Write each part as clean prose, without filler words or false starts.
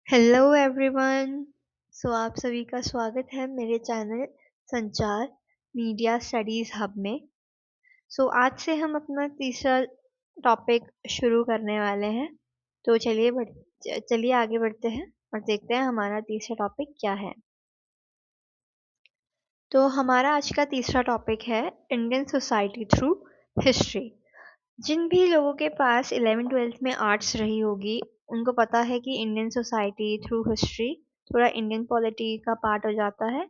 Hello everyone. आप सभी का स्वागत है मेरे चैनल संचार मीडिया स्टडीज हब में। आज से हम अपना तीसरा टॉपिक शुरू करने वाले हैं। तो चलिए आगे बढ़ते हैं और देखते हैं हमारा तीसरा टॉपिक क्या है। तो हमारा आज का तीसरा टॉपिक है इंडियन सोसाइटी थ्रू हिस्ट्री। जिन भी लोगों के पास 11th-12th में आर्ट्स रही होगी उनको पता है कि इंडियन सोसाइटी थ्रू हिस्ट्री थोड़ा इंडियन पॉलिटी का पार्ट हो जाता है।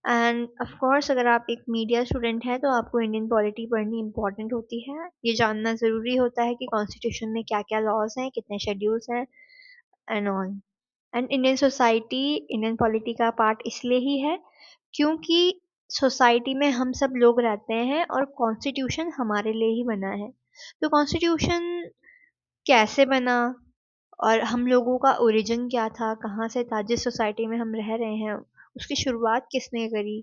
एंड ऑफ कोर्स अगर आप एक मीडिया स्टूडेंट हैं तो आपको इंडियन पॉलिटी पढ़नी इंपॉर्टेंट होती है। ये जानना ज़रूरी होता है कि कॉन्स्टिट्यूशन में क्या क्या लॉज हैं, कितने शेड्यूल्स हैं and all. And Indian society Indian polity का पार्ट इसलिए ही है क्योंकि सोसाइटी में हम सब लोग रहते हैं और कॉन्स्टिट्यूशन हमारे लिए ही बना है। तो कॉन्स्टिट्यूशन कैसे बना और हम लोगों का ओरिजिन क्या था, कहाँ से था, जिस सोसाइटी में हम रह रहे हैं उसकी शुरुआत किसने करी,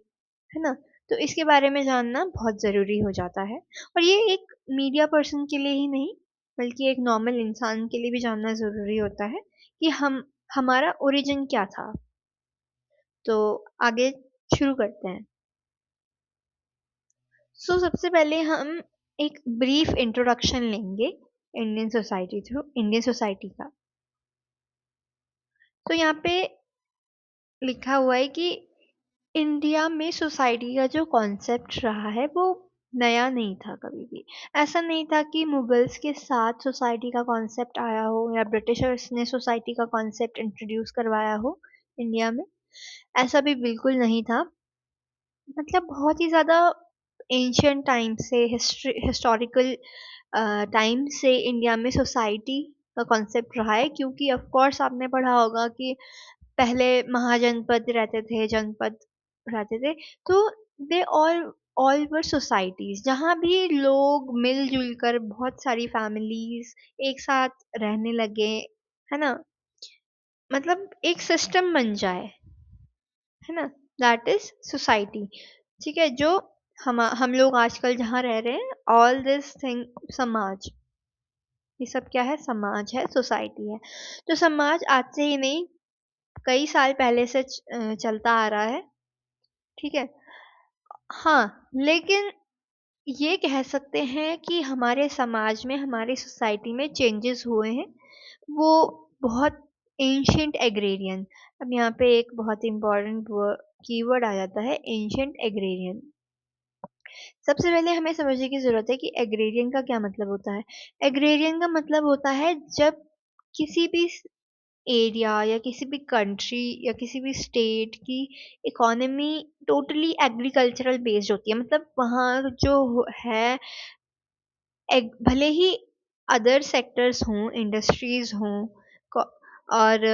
है ना। तो इसके बारे में जानना बहुत ज़रूरी हो जाता है। और ये एक मीडिया पर्सन के लिए ही नहीं बल्कि एक नॉर्मल इंसान के लिए भी जानना ज़रूरी होता है कि हमारा ओरिजिन क्या था। तो आगे शुरू करते हैं। सबसे पहले हम एक ब्रीफ इंट्रोडक्शन लेंगे इंडियन सोसाइटी का। तो यहाँ पे लिखा हुआ है कि इंडिया में सोसाइटी का जो कॉन्सेप्ट रहा है वो नया नहीं था कभी भी। ऐसा नहीं था कि मुगल्स के साथ सोसाइटी का कॉन्सेप्ट आया हो या ब्रिटिशर्स ने सोसाइटी का कॉन्सेप्ट इंट्रोड्यूस करवाया हो इंडिया में। ऐसा भी बिल्कुल नहीं था। मतलब बहुत ही ज़्यादा एंशियंट टाइम से हिस्टोरिकल टाइम से इंडिया में सोसाइटी का कॉन्सेप्ट रहा है, क्योंकि ऑफ कोर्स आपने पढ़ा होगा कि पहले महाजनपद रहते थे, जनपद रहते थे। तो दे ऑल वर सोसाइटीज जहाँ भी लोग मिलजुल कर बहुत सारी फैमिलीज एक साथ रहने लगे, है ना। मतलब एक सिस्टम बन जाए, है ना। That is society. ठीक है। जो हम लोग आजकल जहाँ रह रहे हैं, ऑल दिस थिंग समाज, ये सब क्या है? समाज है, सोसाइटी है। तो समाज आज से ही नहीं, कई साल पहले से चलता आ रहा है। ठीक है। हाँ, लेकिन ये कह सकते हैं कि हमारे समाज में, हमारी सोसाइटी में चेंजेस हुए हैं। वो बहुत एंशियंट एग्रेरियन। अब यहाँ पे एक बहुत इम्पोर्टेंट कीवर्ड आ जाता है, एंशियंट एग्रेरियन। सबसे पहले हमें समझने की ज़रूरत है कि एग्रेरियन का क्या मतलब होता है। एग्रेरियन का मतलब होता है जब किसी भी एरिया या किसी भी कंट्री या किसी भी स्टेट की इकोनॉमी टोटली एग्रीकल्चरल बेस्ड होती है। मतलब वहाँ जो है, भले ही अदर सेक्टर्स हों, इंडस्ट्रीज हों, और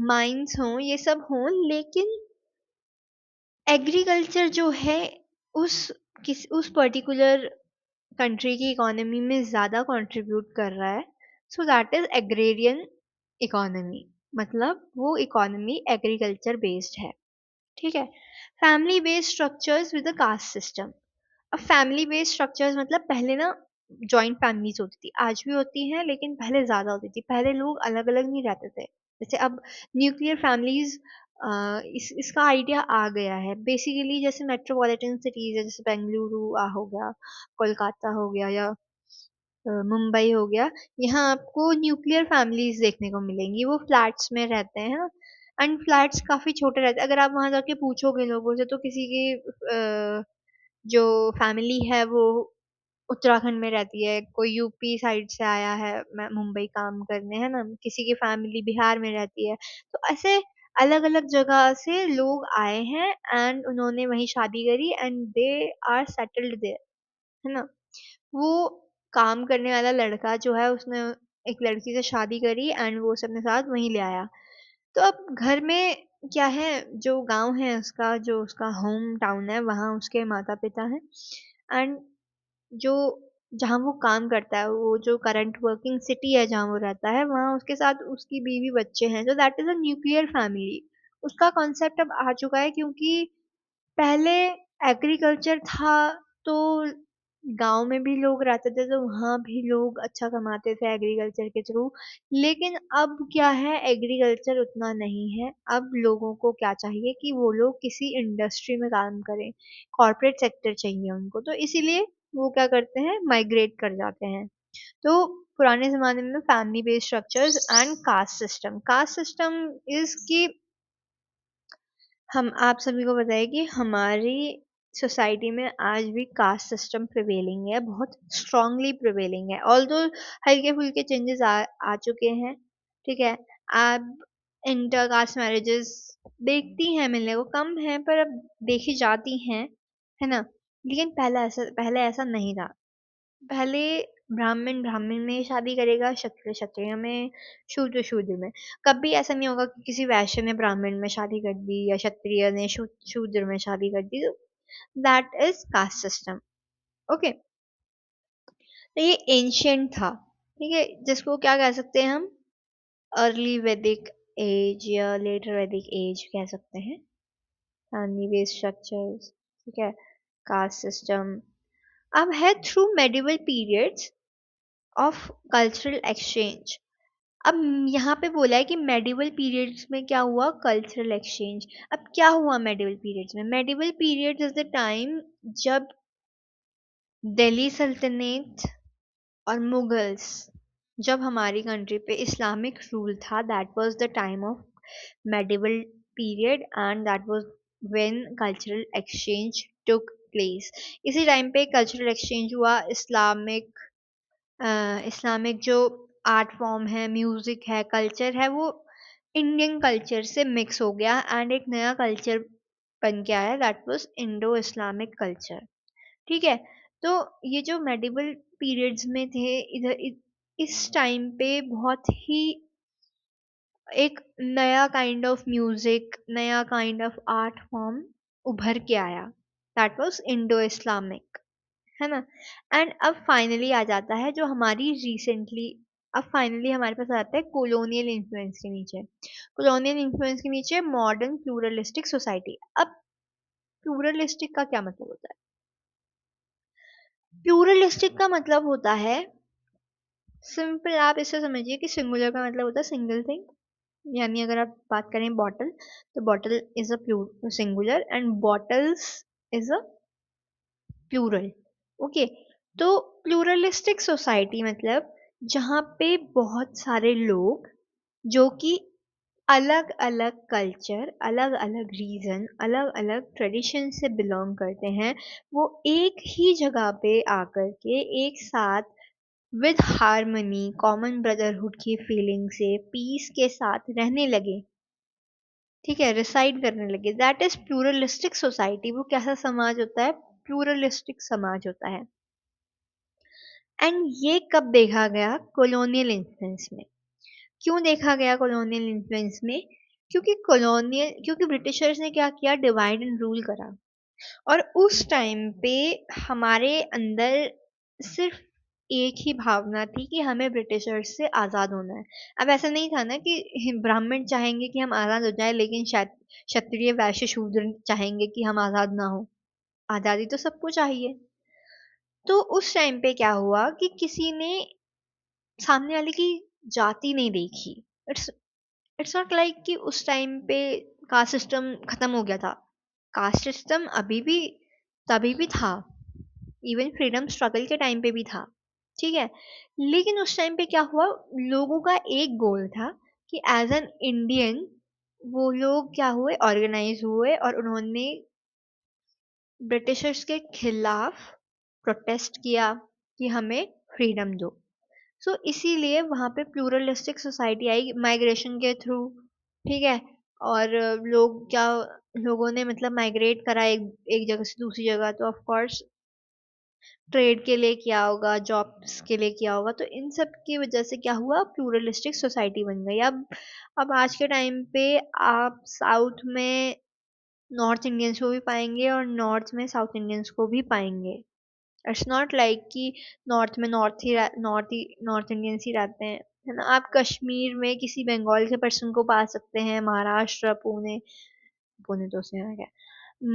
माइंस हों, ये सब हों, लेकिन एग्रीकल्चर जो है उस उस पर्टिकुलर कंट्री की इकोनॉमी में ज़्यादा कंट्रीब्यूट कर रहा है। So that is agrarian economy. मतलब वो इकोनॉमी एग्रीकल्चर बेस्ड है। ठीक है। Family based structures with a caste system. अब फैमिली बेस्ड स्ट्रक्चर्स मतलब पहले ना जॉइंट फैमिलीज होती थी, आज भी होती हैं लेकिन पहले ज़्यादा होती थी। पहले लोग अलग अलग नहीं रहते थे। जैसे अब न्यूक्लियर फैमिलीज, इसका आइडिया आ गया है बेसिकली। जैसे मेट्रोपॉलिटन सिटीज है, जैसे बेंगलुरु हो गया, कोलकाता हो गया, या मुंबई हो गया। यहाँ आपको न्यूक्लियर फैमिलीज देखने को मिलेंगी। वो फ्लैट्स में रहते हैं, एंड फ्लैट्स काफ़ी छोटे रहते हैं। अगर आप वहाँ जाके पूछोगे लोगों से तो किसी की जो फैमिली है वो उत्तराखंड में रहती है, कोई यूपी साइड से आया है मुंबई काम करने, है ना, किसी की फैमिली बिहार में रहती है। तो ऐसे अलग अलग जगह से लोग आए हैं एंड उन्होंने वहीं शादी करी and they are settled there, है ना। वो काम करने वाला लड़का जो है उसने एक लड़की से शादी करी एंड वो उसे अपने साथ वहीं ले आया। तो अब घर में क्या है, जो गांव है उसका, जो उसका होम टाउन है, वहाँ उसके माता पिता हैं। एंड जो जहाँ वो काम करता है, वो जो करंट वर्किंग सिटी है जहाँ वो रहता है, वहाँ उसके साथ उसकी बीवी बच्चे हैं। तो that is a nuclear family. उसका कॉन्सेप्ट अब आ चुका है क्योंकि पहले एग्रीकल्चर था। तो गाँव में भी लोग रहते थे तो वहाँ भी लोग अच्छा कमाते थे एग्रीकल्चर के थ्रू। लेकिन अब क्या है, एग्रीकल्चर उतना नहीं है। अब लोगों को क्या चाहिए कि वो लोग किसी इंडस्ट्री में काम करें, कॉर्पोरेट सेक्टर चाहिए उनको, तो इसीलिए वो क्या करते हैं, माइग्रेट कर जाते हैं। तो पुराने ज़माने में family based structures and caste system is कि हम आप सभी को पता है कि हमारी सोसाइटी में आज भी कास्ट सिस्टम प्रिवेलिंग है, बहुत स्ट्रांगली प्रिवेलिंग है। ऑल्दो हल्के-फुल्के चेंजेस आ चुके हैं, ठीक है? अब इंटर कास्ट मैरिजेस देखती हैं मिलने को, कम हैं पर अब देखी जाती हैं, है ना? लेकिन पहले ऐसा नहीं था। पहले ब्राह्मण ब्राह्मण में शादी करेगा, क्षत्रिय क्षत्रिय में, शूद्र शूद्र में। कभी ऐसा नहीं होगा कि किसी वैश्य ने ब्राह्मण में शादी कर दी या क्षत्रिय ने शूद्र में शादी कर दी। That is caste system. Okay, तो ये एंशियंट था, ठीक है, जिसको क्या कह सकते हैं हम, अर्ली वैदिक एज या लेटर वैदिक एज कह सकते हैं। फैमिली बेस्ड स्ट्रक्चर्स, ठीक है, कास्ट सिस्टम। अब है through medieval periods of cultural exchange. अब यहाँ पे बोला है कि मेडिवल पीरियड्स में क्या हुआ, कल्चरल एक्सचेंज। अब क्या हुआ मेडिवल पीरियड्स में, medieval periods is the time जब दिल्ली सल्तनत और मुगल्स, जब हमारी कंट्री पे इस्लामिक रूल था, that was the time of medieval period and that was when cultural exchange took place. इसी टाइम पे कल्चरल एक्सचेंज हुआ। इस्लामिक जो आर्ट फॉर्म है, म्यूजिक है, कल्चर है, वो इंडियन कल्चर से मिक्स हो गया एंड एक नया कल्चर बन के आया, that was Indo Islamic culture. ठीक है, तो ये जो मेडिवल पीरियड्स में थे, इस टाइम पे बहुत ही एक नया काइंड ऑफ म्यूजिक, नया काइंड ऑफ आर्ट फॉर्म उभर के आया, दैट वाज इंडो इस्लामिक, है ना? एंड अब फाइनली आ जाता है जो हमारी रिसेंटली, अब फाइनली हमारे पास आता है कॉलोनियल इन्फ्लुएंस के नीचे। कॉलोनियल इन्फ्लुएंस के नीचे मॉडर्न प्लूरलिस्टिक सोसाइटी। अब प्लूरलिस्टिक का क्या मतलब होता है? प्लूरलिस्टिक का मतलब होता है, सिंपल आप इसे समझिए कि सिंगुलर का मतलब होता है सिंगल थिंग। यानी अगर आप बात करें बॉटल, तो bottle is a singular and bottles is a plural. Okay, तो प्लूरलिस्टिक सोसाइटी मतलब जहाँ पे बहुत सारे लोग जो कि अलग अलग कल्चर, अलग अलग रीजन, अलग अलग ट्रेडिशन से बिलोंग करते हैं, वो एक ही जगह पे आकर के एक साथ विद हार्मनी, कॉमन ब्रदरहुड की फीलिंग से पीस के साथ रहने लगे, ठीक है, रिसाइड करने लगे, दैट इज प्लूरलिस्टिक सोसाइटी। वो कैसा समाज होता है? प्लूरलिस्टिक समाज होता है। एंड ये कब देखा गया? कॉलोनियल इन्फ्लुएंस में। क्यों देखा गया कॉलोनियल इन्फ्लुएंस में? क्योंकि ब्रिटिशर्स ने क्या किया, डिवाइड एंड रूल करा। और उस टाइम पे हमारे अंदर सिर्फ एक ही भावना थी कि हमें ब्रिटिशर्स से आज़ाद होना है। अब ऐसा नहीं था ना कि ब्राह्मण चाहेंगे कि हम आज़ाद हो जाए, लेकिन शायद क्षत्रिय वैश्य शूद्र चाहेंगे कि हम आज़ाद ना हो। आज़ादी तो सबको चाहिए। तो उस टाइम पे क्या हुआ कि किसी ने सामने वाले की जाति नहीं देखी। इट्स इट्स नॉट लाइक कि उस टाइम पे कास्ट सिस्टम खत्म हो गया था। कास्ट सिस्टम अभी भी, तभी भी था, इवन फ्रीडम स्ट्रगल के टाइम पे भी था, ठीक है। लेकिन उस टाइम पे क्या हुआ, लोगों का एक गोल था कि एज एन इंडियन वो लोग क्या हुए, ऑर्गेनाइज हुए और उन्होंने ब्रिटिशर्स के खिलाफ प्रोटेस्ट किया कि हमें फ्रीडम दो। सो इसीलिए वहाँ पे प्लूरलिस्टिक सोसाइटी आई माइग्रेशन के थ्रू, ठीक है। और लोगों ने मतलब माइग्रेट करा एक एक जगह से दूसरी जगह, तो ऑफ कोर्स ट्रेड के लिए किया होगा, जॉब्स के लिए किया होगा, तो इन सब की वजह से क्या हुआ, प्लूरलिस्टिक सोसाइटी बन गई। अब आज के टाइम पे आप साउथ में नॉर्थ इंडियंस को भी पाएंगे और नॉर्थ में साउथ इंडियंस को भी पाएंगे। इट्स नॉट लाइक कि नॉर्थ में नॉर्थ इंडियंस ही रहते हैं, है ना। आप कश्मीर में किसी बंगाल के पर्सन को पा सकते हैं, महाराष्ट्र, पुणे, पुणे तो उसने क्या,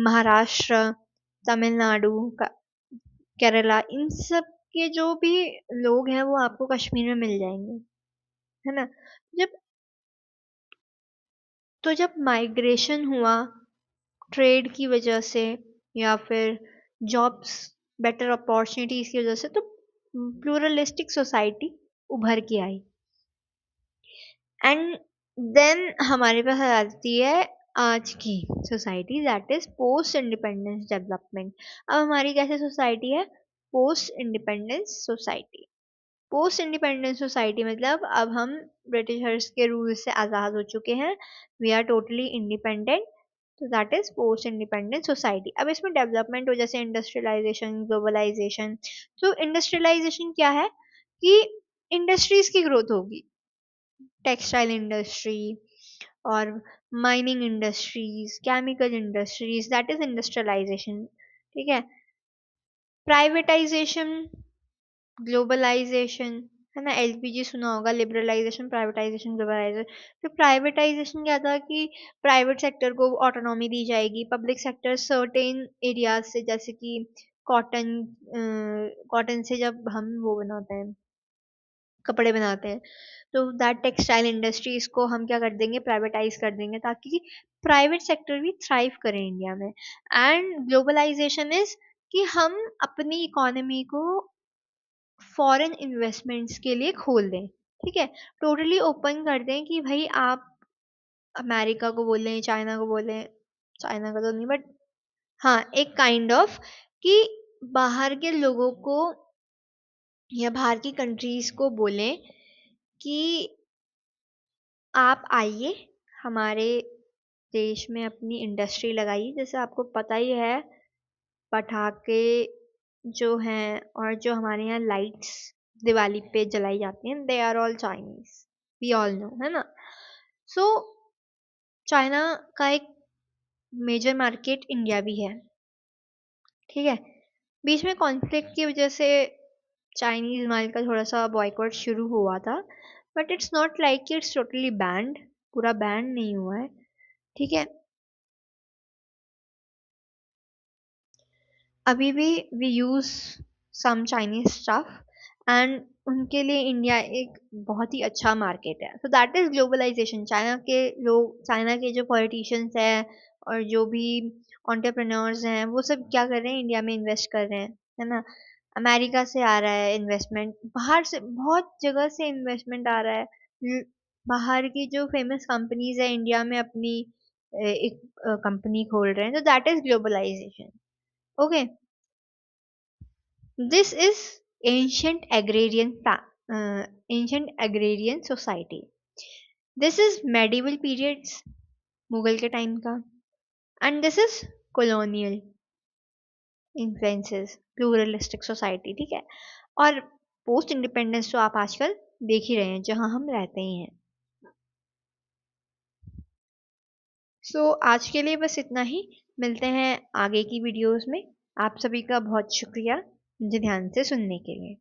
महाराष्ट्र, तमिलनाडु, केरला, इन सब के जो भी लोग हैं वो आपको कश्मीर में मिल जाएंगे, है ना। जब जब माइग्रेशन हुआ ट्रेड की वजह से या फिर जॉब्स बेटर अपॉर्चुनिटीज की वजह से, तो प्लूरलिस्टिक सोसाइटी उभर के आई। एंड देन हमारे पास आ जाती है आज की society, that is post independence development. अब हमारी कैसे सोसाइटी है? Post independence society. Post independence society मतलब अब हम ब्रिटिशर्स के रूल से आज़ाद हो चुके हैं, वी आर टोटली इंडिपेंडेंट, तो that is post independent society. अब इसमें डेवलपमेंट हो जैसे इंडस्ट्रियलाइजेशन, ग्लोबलाइजेशन। तो इंडस्ट्रियलाइजेशन क्या है कि इंडस्ट्रीज की ग्रोथ होगी, टेक्सटाइल इंडस्ट्री और mining industries, chemical industries, that is industrialisation. ठीक है। प्राइवेटाइजेशन, ग्लोबलाइजेशन, है ना, एलपीजी सुना होगा, लिबरलाइजेशन, प्राइवेटाइजेशन, ग्लोबलाइजेशन। फिर प्राइवेटाइजेशन क्या था कि प्राइवेट सेक्टर को ऑटोनॉमी दी जाएगी, पब्लिक सेक्टर सर्टेन एरियाज से, जैसे कि कॉटन, कॉटन से जब हम वो बनाते हैं, कपड़े बनाते हैं, तो दैट टेक्सटाइल इंडस्ट्रीज को हम क्या कर देंगे, प्राइवेटाइज कर देंगे, ताकि प्राइवेट सेक्टर भी थ्राइव करें इंडिया में। एंड ग्लोबलाइजेशन इज कि हम अपनी इकोनॉमी को फॉरेन इन्वेस्टमेंट्स के लिए खोल दें। ठीक है, टोटली ओपन कर दें कि भाई आप अमेरिका को बोलें, चाइना को बोलें, चाइना का तो नहीं बट हाँ एक काइंड ऑफ, कि बाहर के लोगों को या बाहर की कंट्रीज को बोलें कि आप आइए हमारे देश में अपनी इंडस्ट्री लगाइए। जैसे आपको पता ही है, पटाखे जो हैं और जो हमारे यहाँ लाइट्स दिवाली पे जलाई जाती हैं, they are all Chinese, we all know, है ना। सो चाइना का एक मेजर मार्केट इंडिया भी है। ठीक है, बीच में कॉन्फ्लिक्ट की वजह से चाइनीज माल का थोड़ा सा बॉयकॉट शुरू हुआ था, but it's not like it's totally banned, पूरा बैंड नहीं हुआ है। ठीक है, अभी भी we use some Chinese stuff, and उनके लिए इंडिया एक बहुत ही अच्छा मार्केट है। So that is globalisation. China के लोग, चाइना के जो पॉलिटिशियंस हैं और जो भी एंटरप्रेन्योर्स हैं, वो सब क्या कर रहे हैं, इंडिया में इन्वेस्ट कर रहे हैं, है ना। अमेरिका से आ रहा है इन्वेस्टमेंट, बाहर से बहुत जगह से इन्वेस्टमेंट आ रहा है। बाहर की जो फेमस कंपनीज है इंडिया में अपनी एक कंपनी खोल रहे हैं, तो that is globalisation. Okay, this is ancient ancient agrarian society. This is medieval periods, Mughal के टाइम का, and this is colonial influences, pluralistic society। ठीक है, और पोस्ट इंडिपेंडेंस तो आप आजकल देख ही रहे हैं जहां हम रहते ही हैं। सो आज के लिए बस इतना ही, मिलते हैं आगे की वीडियोस में। आप सभी का बहुत शुक्रिया मुझे ध्यान से सुनने के लिए।